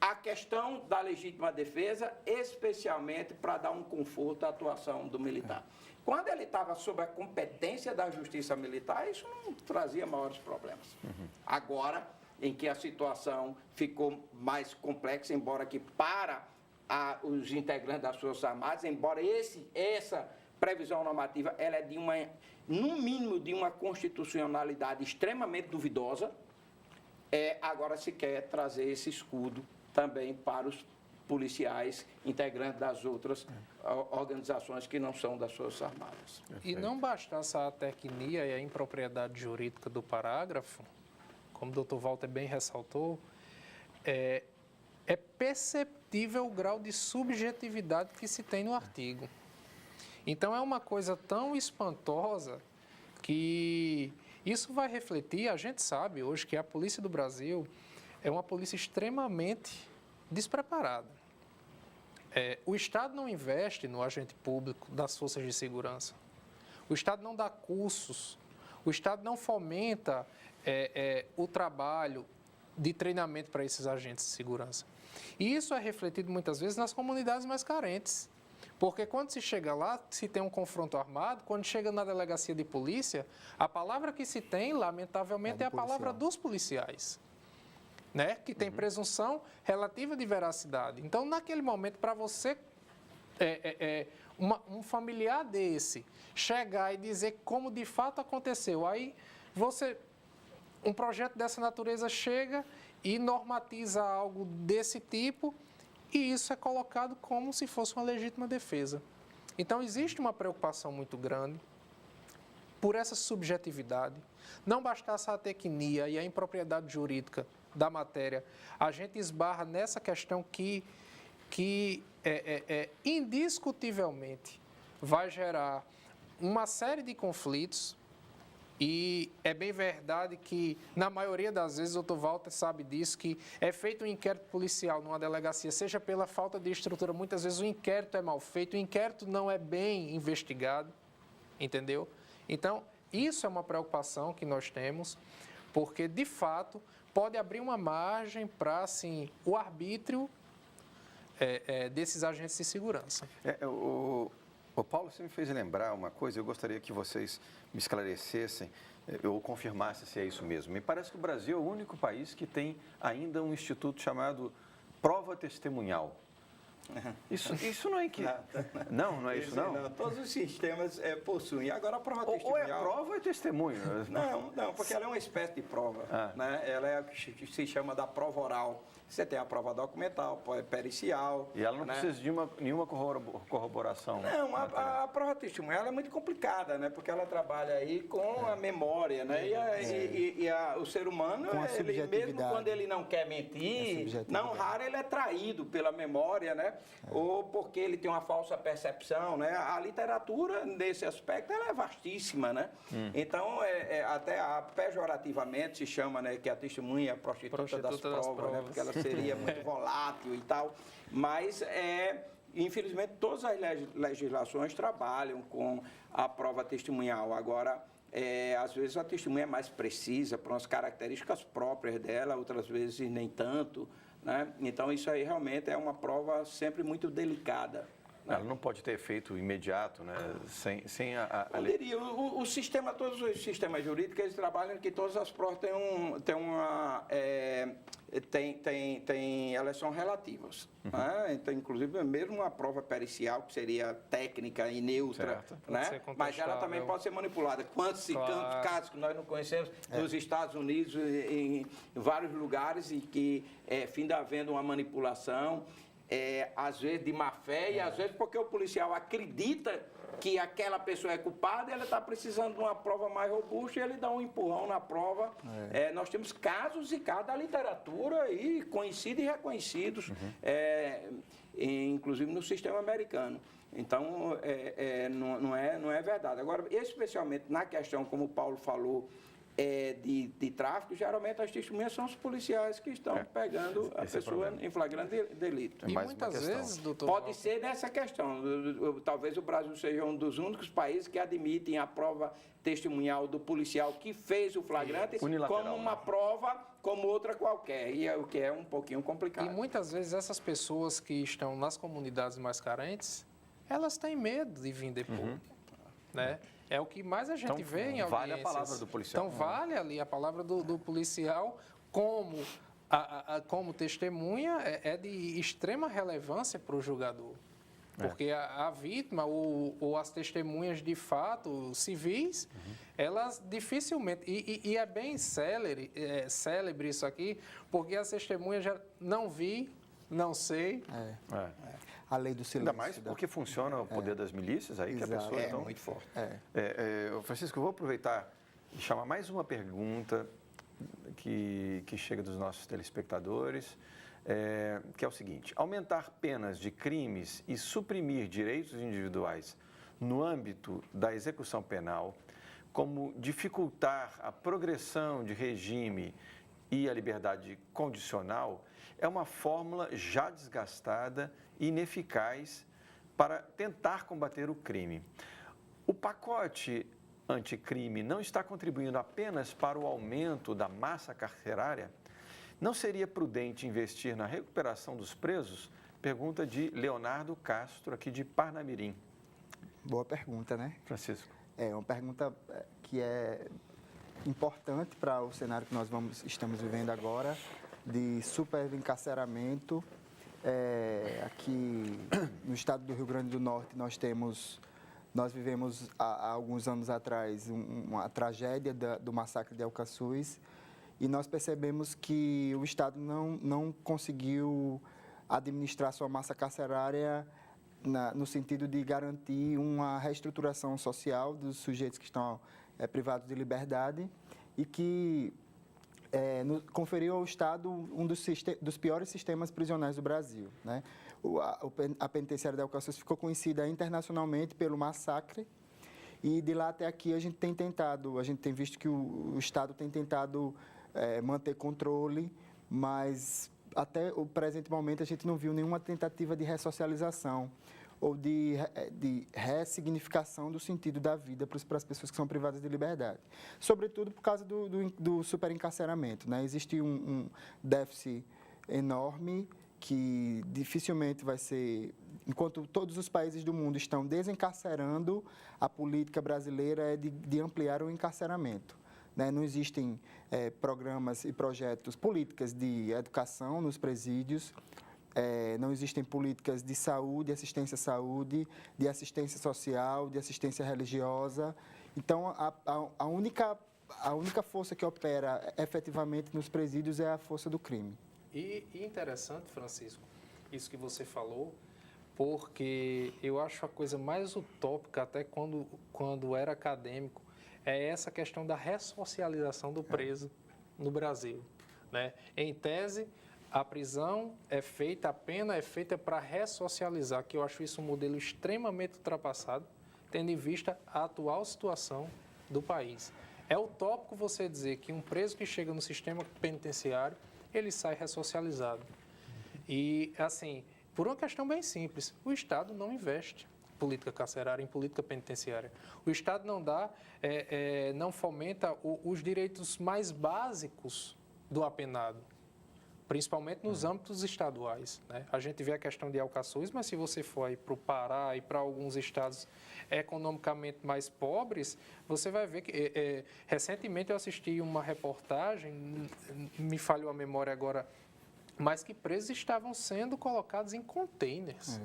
à questão da legítima defesa, especialmente para dar um conforto à atuação do militar. Quando ele estava sob a competência da justiça militar, isso não trazia maiores problemas. Agora, em que a situação ficou mais complexa, embora que para os integrantes das Forças Armadas, embora essa previsão normativa ela é no mínimo de uma constitucionalidade extremamente duvidosa, agora se quer trazer esse escudo também para os policiais integrantes das outras organizações que não são das Forças Armadas. E não bastasse a tecnia e a impropriedade jurídica do parágrafo, como o doutor Walter bem ressaltou, é perceptível o grau de subjetividade que se tem no artigo. Então, é uma coisa tão espantosa que isso vai refletir, a gente sabe hoje que a Polícia do Brasil é uma polícia extremamente despreparada. O Estado não investe no agente público das forças de segurança. O Estado não dá cursos. O Estado não fomenta o trabalho de treinamento para esses agentes de segurança. E isso é refletido muitas vezes nas comunidades mais carentes. Porque quando se chega lá, se tem um confronto armado, quando chega na delegacia de polícia, a palavra que se tem, lamentavelmente, é a palavra dos policiais, né? Que tem presunção relativa de veracidade. Então, naquele momento, para você, um familiar desse, chegar e dizer como de fato aconteceu, aí um projeto dessa natureza chega e normatiza algo desse tipo, e isso é colocado como se fosse uma legítima defesa. Então, existe uma preocupação muito grande por essa subjetividade. Não bastasse a tecnia e a impropriedade jurídica da matéria, a gente esbarra nessa questão que indiscutivelmente vai gerar uma série de conflitos. E é bem verdade que, na maioria das vezes, o Dr. Walter sabe disso, que é feito um inquérito policial numa delegacia, seja pela falta de estrutura, muitas vezes o inquérito é mal feito, o inquérito não é bem investigado, entendeu? Então, isso é uma preocupação que nós temos, porque, de fato, pode abrir uma margem para, assim, o arbítrio desses agentes de segurança. O Paulo, você me fez lembrar uma coisa, eu gostaria que vocês me esclarecessem ou confirmassem se é isso mesmo. Me parece que o Brasil é o único país que tem ainda um instituto chamado prova testemunhal. Isso não é que... Não é isso não? Não, todos os sistemas possuem. Agora a prova testemunhal... Ou é prova ou é testemunho? Não, porque ela é uma espécie de prova. Né? Ela é o que se chama da prova oral. Você tem a prova documental, pericial. E ela não precisa de nenhuma corroboração? Não, a prova testemunhal é muito complicada, né? Porque ela trabalha aí com a memória, né? O ser humano, ele, mesmo quando ele não quer mentir, não raro ele é traído pela memória, né? Ou porque ele tem uma falsa percepção, né? A literatura, nesse aspecto, ela é vastíssima, né? Então, até pejorativamente se chama, né, que a testemunha é a prostituta das provas, né? Porque ela seria muito volátil e tal, mas infelizmente todas as legislações trabalham com a prova testemunhal. Agora, às vezes a testemunha é mais precisa, por umas características próprias dela, outras vezes nem tanto, né? Então, isso aí realmente é uma prova sempre muito delicada. Ela não pode ter efeito imediato, né? Sem a lei. Eu diria, todos os sistemas jurídicos, eles trabalham que todas as provas elas são relativas. Né? Então, inclusive, mesmo uma prova pericial, que seria técnica e neutra, né? Mas ela também pode ser manipulada. Quantos casos que nós não conhecemos nos Estados Unidos, em vários lugares, e que finda havendo uma manipulação, às vezes de má fé, e às vezes porque o policial acredita que aquela pessoa é culpada e ela está precisando de uma prova mais robusta e ele dá um empurrão na prova. Nós temos casos e casos da literatura aí, conhecidos e reconhecidos, inclusive no sistema americano. Então, não é verdade. Agora, especialmente na questão, como o Paulo falou, de tráfico, geralmente as testemunhas são os policiais que estão pegando a pessoa em flagrante delito. E muitas vezes, doutor... Pode ser nessa questão. Talvez o Brasil seja um dos únicos países que admitem a prova testemunhal do policial que fez o flagrante como uma prova, como outra qualquer, e o que é um pouquinho complicado. E muitas vezes essas pessoas que estão nas comunidades mais carentes, elas têm medo de vir depor, né? É o que mais a gente vê em audiências. Vale a palavra do policial. Então, vale ali a palavra do policial como testemunha, é de extrema relevância para o julgador. Porque a vítima ou as testemunhas de fato civis, elas dificilmente... E é bem célebre isso aqui, porque as testemunhas já não vi, não sei... A lei do silêncio. Ainda mais porque funciona o poder das milícias, aí que a pessoa... É muito forte. Francisco, eu vou aproveitar e chamar mais uma pergunta que chega dos nossos telespectadores, que é o seguinte: aumentar penas de crimes e suprimir direitos individuais no âmbito da execução penal, como dificultar a progressão de regime e a liberdade condicional, é uma fórmula já desgastada e ineficaz para tentar combater o crime. O pacote anticrime não está contribuindo apenas para o aumento da massa carcerária? Não seria prudente investir na recuperação dos presos? Pergunta de Leonardo Castro, aqui de Parnamirim. Boa pergunta, né? Francisco. É uma pergunta que é importante para o cenário que nós estamos vivendo agora, de superencarceramento. Aqui no estado do Rio Grande do Norte nós vivemos há alguns anos atrás uma tragédia do massacre de Alcaçuz, e nós percebemos que o estado não conseguiu administrar sua massa carcerária no sentido de garantir uma reestruturação social dos sujeitos que estão privados de liberdade, e que conferiu ao Estado um dos piores sistemas prisionais do Brasil, né? A penitenciária de Alcaçuz ficou conhecida internacionalmente pelo massacre, e de lá até aqui a gente tem visto que o Estado tem tentado manter controle, mas até o presente momento a gente não viu nenhuma tentativa de ressocialização ou de ressignificação do sentido da vida para as pessoas que são privadas de liberdade. Sobretudo por causa do superencarceramento, né? Existe um déficit enorme que dificilmente vai ser... Enquanto todos os países do mundo estão desencarcerando, a política brasileira é de ampliar o encarceramento, né? Não existem programas e projetos, políticas de educação nos presídios, não existem políticas de saúde, assistência à saúde, de assistência social, de assistência religiosa. Então, a única força que opera efetivamente nos presídios é a força do crime. E interessante, Francisco, isso que você falou, porque eu acho a coisa mais utópica, até quando era acadêmico, é essa questão da ressocialização do preso no Brasil, né? Em tese, a prisão a pena é feita para ressocializar, que eu acho isso um modelo extremamente ultrapassado, tendo em vista a atual situação do país. É utópico você dizer que um preso que chega no sistema penitenciário, ele sai ressocializado. E, assim, por uma questão bem simples, o Estado não investe em política carcerária, em política penitenciária. O Estado não fomenta os direitos mais básicos do apenado. principalmente nos âmbitos estaduais, né? A gente vê a questão de Alcaçuz, mas se você for aí para o Pará e para alguns estados economicamente mais pobres, você vai ver que recentemente eu assisti uma reportagem, me falhou a memória agora, mas que presos estavam sendo colocados em containers.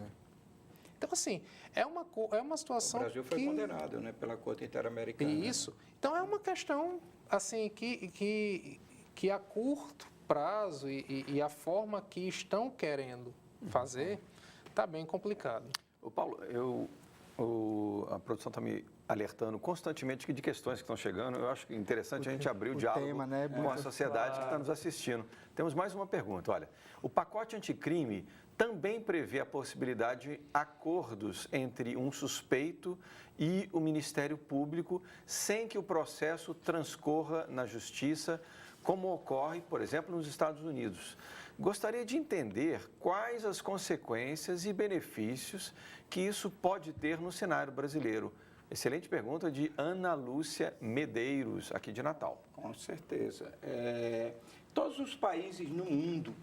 Então, assim, é uma situação. O Brasil foi condenado, né, pela Corte Interamericana. Isso. Então, é uma questão assim que a curto prazo e a forma que estão querendo fazer está bem complicado. Ô Paulo, a produção está me alertando constantemente de questões que estão chegando. Eu acho interessante a gente abrir o diálogo tema, né, com a sociedade que está nos assistindo. Temos mais uma pergunta. Olha, o pacote anticrime também prevê a possibilidade de acordos entre um suspeito e o Ministério Público sem que o processo transcorra na Justiça, como ocorre, por exemplo, nos Estados Unidos. Gostaria de entender quais as consequências e benefícios que isso pode ter no cenário brasileiro. Excelente pergunta de Ana Lúcia Medeiros, aqui de Natal. Com certeza. Todos os países no mundo,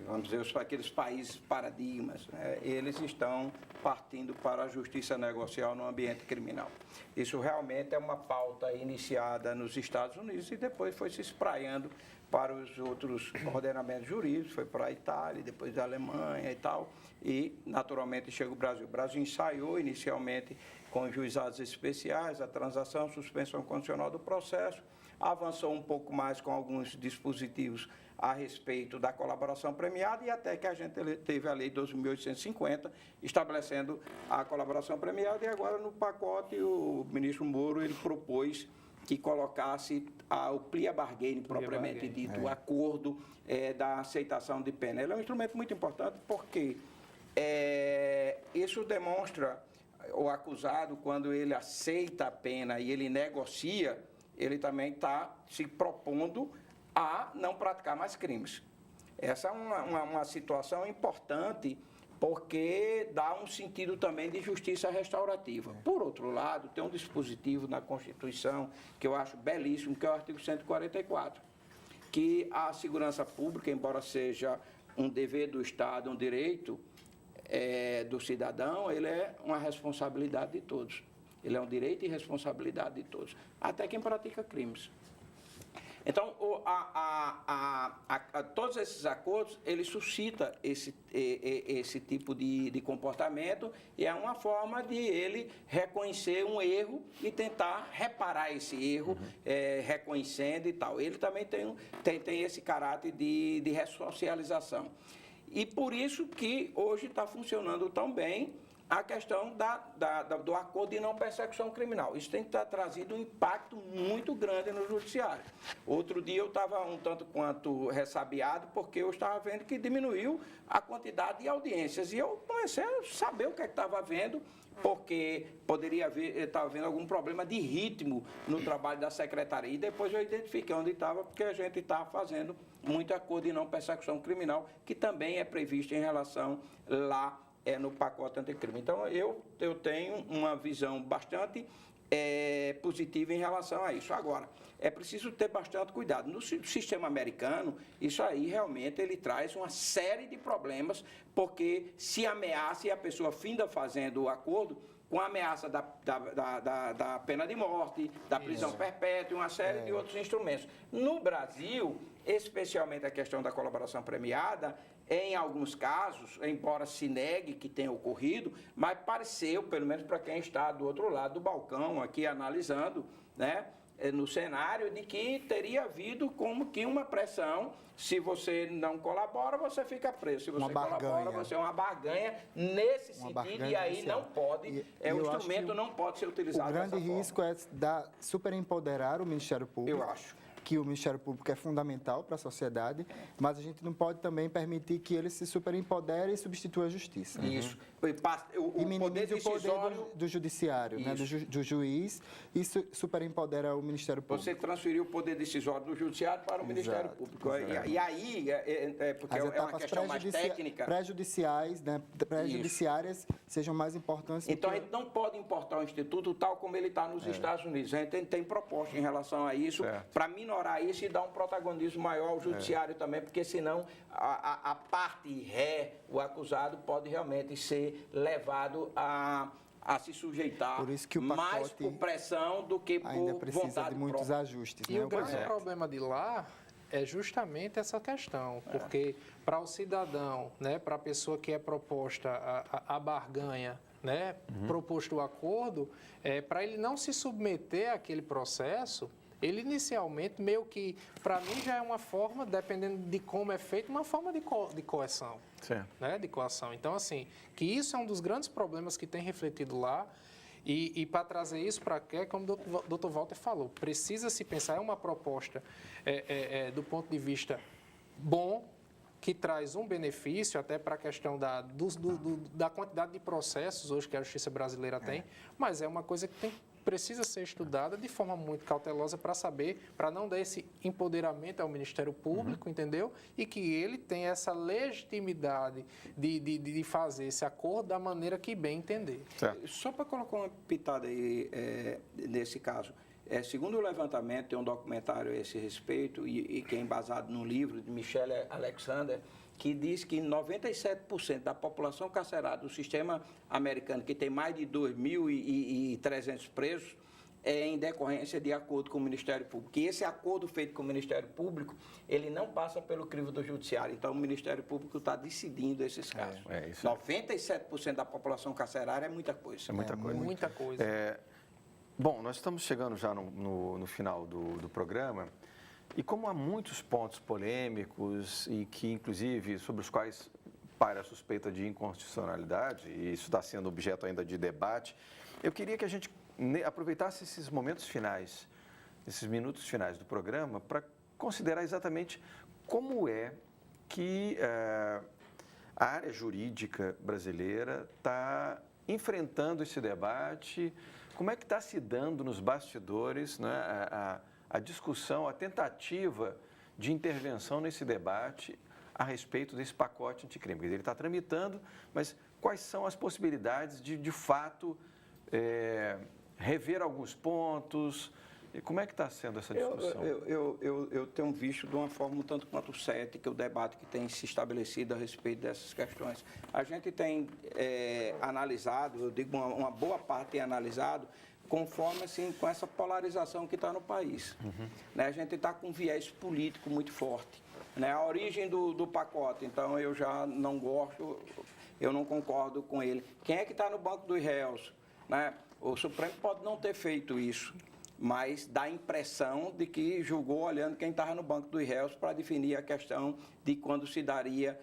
vamos dizer, aqueles países paradigmas, né, eles estão partindo para a justiça negocial no ambiente criminal. Isso realmente é uma pauta iniciada nos Estados Unidos e depois foi se espraiando para os outros ordenamentos jurídicos, foi para a Itália, depois a Alemanha e tal, e naturalmente chega o Brasil. O Brasil ensaiou inicialmente com juizados especiais, a transação, a suspensão condicional do processo, avançou um pouco mais com alguns dispositivos a respeito da colaboração premiada e até que a gente teve a Lei 12.850, estabelecendo a colaboração premiada e agora no pacote o ministro Moro ele propôs que colocasse o plea bargain propriamente dito, o acordo da aceitação de pena. Ele é um instrumento muito importante porque isso demonstra o acusado, quando ele aceita a pena e ele negocia, ele também está se propondo a não praticar mais crimes. Essa é uma situação importante porque dá um sentido também de justiça restaurativa. Por outro lado, tem um dispositivo na Constituição que eu acho belíssimo, que é o artigo 144, que a segurança pública, embora seja um dever do Estado, um direito do cidadão, ele é uma responsabilidade de todos. Ele é um direito e responsabilidade de todos, até quem pratica crimes. Então, todos esses acordos, ele suscita esse tipo de comportamento e é uma forma de ele reconhecer um erro e tentar reparar esse erro, reconhecendo e tal. Ele também tem esse caráter de ressocialização. E por isso que hoje está funcionando tão bem a questão do acordo de não persecução criminal. Isso tem trazido um impacto muito grande no judiciário. Outro dia eu estava um tanto quanto ressabiado, porque eu estava vendo que diminuiu a quantidade de audiências. E eu comecei a saber o que estava vendo, porque estava havendo algum problema de ritmo no trabalho da secretaria. E depois eu identifiquei onde estava, porque a gente estava fazendo muito acordo de não persecução criminal, que também é previsto em relação lá no pacote anticrime. Então, eu tenho uma visão bastante positiva em relação a isso. Agora, é preciso ter bastante cuidado. No sistema americano, isso aí realmente ele traz uma série de problemas, porque se ameaça e a pessoa finda fazendo o acordo com a ameaça da pena de morte, da prisão perpétua e uma série de outros instrumentos. No Brasil, especialmente a questão da colaboração premiada, em alguns casos, embora se negue que tenha ocorrido, mas pareceu, pelo menos para quem está do outro lado do balcão, aqui analisando, né, no cenário, de que teria havido como que uma pressão. Se você não colabora, você fica preso. Se você colabora, você é uma barganha nesse sentido, e aí não pode, o instrumento não pode ser utilizado dessa forma. O grande risco é superempoderar o Ministério Público. Eu acho que o Ministério Público é fundamental para a sociedade, mas a gente não pode também permitir que ele se superempodere e substitua a justiça. Isso. E minimize o poder do judiciário, né, do juiz, e superempodera o Ministério Público. Você transferiu o poder decisório do judiciário para o Ministério Público. E aí, porque é uma questão mais técnica... Pré-judiciais, né, pré-judiciárias sejam mais importantes. Então, a gente não pode importar o Instituto tal como ele está nos Estados Unidos. A gente tem proposta em relação a isso para minorar minorar isso e dar um protagonismo maior ao judiciário também, porque senão a parte ré, o acusado, pode realmente ser levado a se sujeitar por isso que o mais por pressão do que por ainda precisa vontade de muitos própria. ajustes. E né? o grande problema de lá é justamente essa questão, porque para o cidadão, né, para a pessoa que é proposta a barganha, né, proposto o acordo, para ele não se submeter àquele processo, ele inicialmente meio que, para mim já é uma forma, dependendo de como é feito, uma forma de coerção. Certo. Né, de coação. Então, assim, que isso é um dos grandes problemas que tem refletido lá e para trazer isso para cá, como o Dr. Walter falou, precisa se pensar, é uma proposta do ponto de vista bom, que traz um benefício até para a questão da quantidade de processos hoje que a justiça brasileira tem, mas é uma coisa que precisa ser estudada de forma muito cautelosa para saber, para não dar esse empoderamento ao Ministério Público, entendeu? E que ele tenha essa legitimidade de fazer esse acordo da maneira que bem entender. Certo. Só para colocar uma pitada aí nesse caso, segundo o levantamento, tem um documentário a esse respeito, e que é embasado num livro de Michelle Alexander, que diz que 97% da população carcerária do sistema americano, que tem mais de 2.300 presos, é em decorrência de acordo com o Ministério Público. E esse acordo feito com o Ministério Público, ele não passa pelo crivo do Judiciário. Então, o Ministério Público está decidindo esses casos. 97% da população carcerária é muita coisa. É muita coisa. Muita coisa. Bom, nós estamos chegando já no final do programa. E como há muitos pontos polêmicos e que, inclusive, sobre os quais paira a suspeita de inconstitucionalidade, e isso está sendo objeto ainda de debate, eu queria que a gente aproveitasse esses momentos finais, esses minutos finais do programa, para considerar exatamente como é que a área jurídica brasileira está enfrentando esse debate, como é que está se dando nos bastidores, né, a discussão, a tentativa de intervenção nesse debate a respeito desse pacote anticrime. Quer dizer, ele está tramitando, mas quais são as possibilidades de fato, rever alguns pontos? E como é que está sendo essa discussão? Eu tenho visto de uma forma um tanto quanto cética o debate que tem se estabelecido a respeito dessas questões. A gente tem analisado, eu digo uma boa parte tem analisado, conforme, assim, com essa polarização que está no país. Né? A gente está com um viés político muito forte. Né? A origem do pacote, então, eu já não gosto, eu não concordo com ele. Quem é que está no banco dos réus? Né? O Supremo pode não ter feito isso, mas dá a impressão de que julgou olhando quem estava no banco dos réus para definir a questão de quando se daria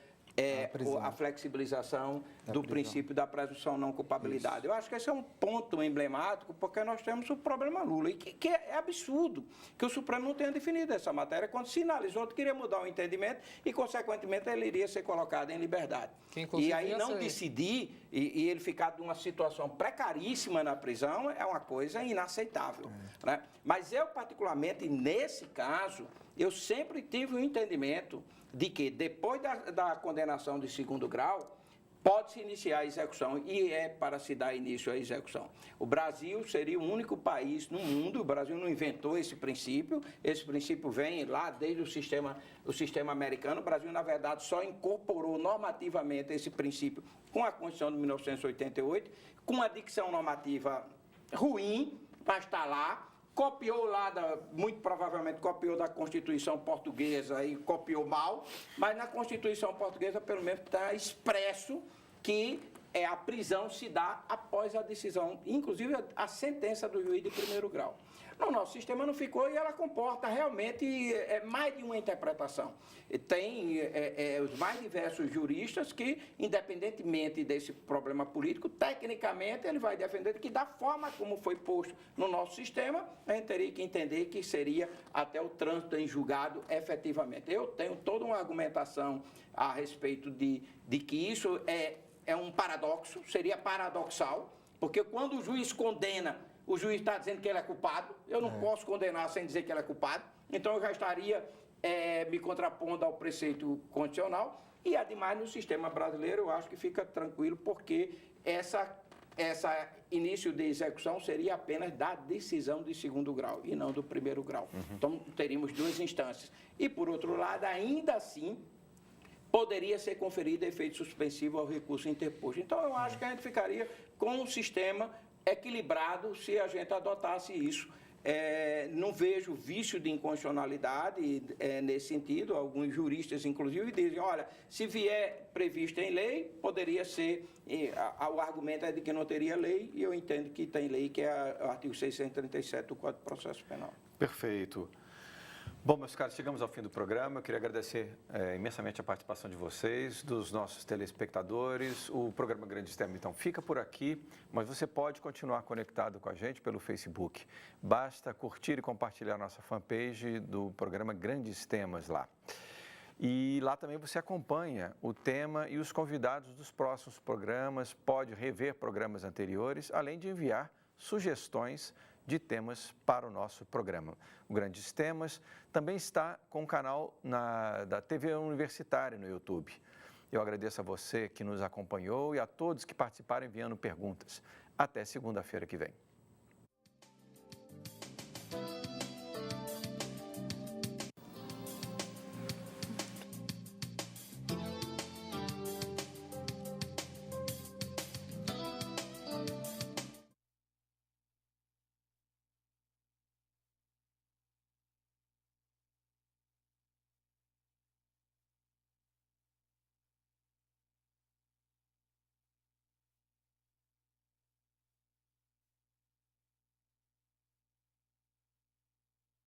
a flexibilização do princípio da presunção não culpabilidade. Isso. Eu acho que esse é um ponto emblemático, porque nós temos o problema Lula, e que é absurdo que o Supremo não tenha definido essa matéria, quando sinalizou que queria mudar o entendimento e, consequentemente, ele iria ser colocado em liberdade. E aí não decidir e ele ficar numa situação precaríssima na prisão é uma coisa inaceitável. Né? Mas eu, particularmente, nesse caso, eu sempre tive o entendimento de que, depois da condenação de segundo grau, pode-se iniciar a execução e é para se dar início à execução. O Brasil seria o único país no mundo, o Brasil não inventou esse princípio vem lá desde o sistema americano. O Brasil, na verdade, só incorporou normativamente esse princípio com a Constituição de 1988, com uma dicção normativa ruim, mas está lá. Copiou lá, muito provavelmente copiou da Constituição Portuguesa e copiou mal, mas na Constituição Portuguesa, pelo menos, está expresso que a prisão se dá após a decisão, inclusive a sentença do juiz de primeiro grau. No nosso sistema não ficou e ela comporta realmente mais de uma interpretação. Tem os mais diversos juristas que, independentemente desse problema político, tecnicamente ele vai defender que, da forma como foi posto no nosso sistema, a gente teria que entender que seria até o trânsito em julgado efetivamente. Eu tenho toda uma argumentação a respeito de que isso é um paradoxo, seria paradoxal, porque quando o juiz condena, o juiz está dizendo que ele é culpado, eu não posso condenar sem dizer que ele é culpado, então eu já estaria me contrapondo ao preceito constitucional, e ademais no sistema brasileiro eu acho que fica tranquilo, porque essa esse início de execução seria apenas da decisão de segundo grau e não do primeiro grau. Então, teríamos duas instâncias. E, por outro lado, ainda assim, poderia ser conferido efeito suspensivo ao recurso interposto. Então, eu acho que a gente ficaria com um sistema equilibrado se a gente adotasse isso. Não vejo vício de inconstitucionalidade nesse sentido. Alguns juristas, inclusive, dizem, olha, se vier previsto em lei, poderia ser... o argumento é de que não teria lei, e eu entendo que tem lei, que é o artigo 637 do Código de Processo Penal. Perfeito. Bom, meus caros, chegamos ao fim do programa. Eu queria agradecer imensamente a participação de vocês, dos nossos telespectadores. O programa Grandes Temas, então, fica por aqui, mas você pode continuar conectado com a gente pelo Facebook. Basta curtir e compartilhar nossa fanpage do programa Grandes Temas lá. E lá também você acompanha o tema e os convidados dos próximos programas, pode rever programas anteriores, além de enviar sugestões de temas para o nosso programa. O Grandes Temas também está com o canal da TV Universitária no YouTube. Eu agradeço a você que nos acompanhou e a todos que participaram enviando perguntas. Até segunda-feira que vem.